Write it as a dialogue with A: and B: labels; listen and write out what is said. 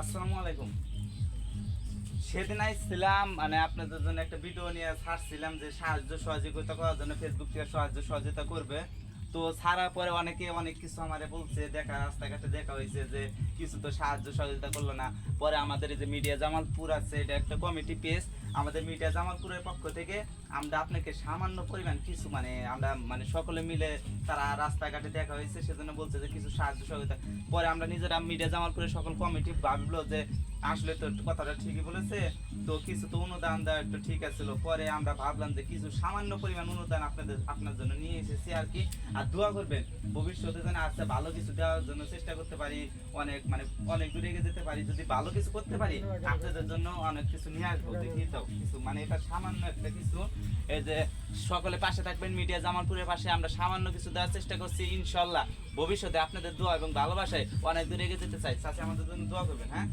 A: আসসালামু আলাইকুম। সেদিন আইছিলাম মানে আপনাদের জন্য একটা ভিডিও নিয়ে ছাড়ছিলাম যে সাহায্য সহযোগিতা করার জন্য ফেসবুক থেকে সাহায্য সহযোগিতা করবে। তো ছাড়ার পরে অনেকে অনেক কিছু আমারে বলছে, দেখা রাস্তাঘাটে দেখা হয়েছে যে কিছু তো সাহায্য সহযোগিতা করলো না। পরে আমাদের এই যে মিডিয়া জামালপুর আছে, এটা একটা কমিটি পেজ, আমাদের মিডিয়া জামালপুরের পক্ষ থেকে আমরা আপনাকে সামান্য পরিমাণ কিছু মানে আমরা মানে সকলে মিলে তারা রাস্তাঘাটে দেখা হয়েছে, সেজন্য বলছে যে কিছু সাহায্য সহযোগিতা। পরে আমরা নিজেরা মিডিয়া জামালপুরের সকল কমিটি ভাবলো যে আসলে তো কথাটা ঠিকই বলেছে, তো কিছু তো অনুদান দেওয়া একটু ঠিক আছিল। পরে আমরা ভাবলাম যে কিছু সামান্য পরিমাণ অনুদান আপনার জন্য নিয়ে এসেছি আর কি। আর দোয়া করবেন ভবিষ্যতে যেন আস্তে ভালো কিছু দেওয়ার জন্য চেষ্টা করতে পারি, অনেক মানে অনেক দূরে এগিয়ে যেতে পারি। যদি ভালো কিছু করতে পারি আপনাদের জন্য অনেক কিছু নিয়ে আসবো, দেখিয়ে দাও কিছু, মানে এটা সামান্য একটা কিছু। এই যে সকলে পাশে থাকবেন, মিডিয়া জামালপুরের পাশে আমরা সামান্য কিছু দেওয়ার চেষ্টা করছি। ইনশাল্লাহ ভবিষ্যতে আপনাদের দোয়া এবং ভালোবাসায় অনেক দূরে এগিয়ে যেতে চাই। চাচা আমাদের জন্য দোয়া করবেন। হ্যাঁ।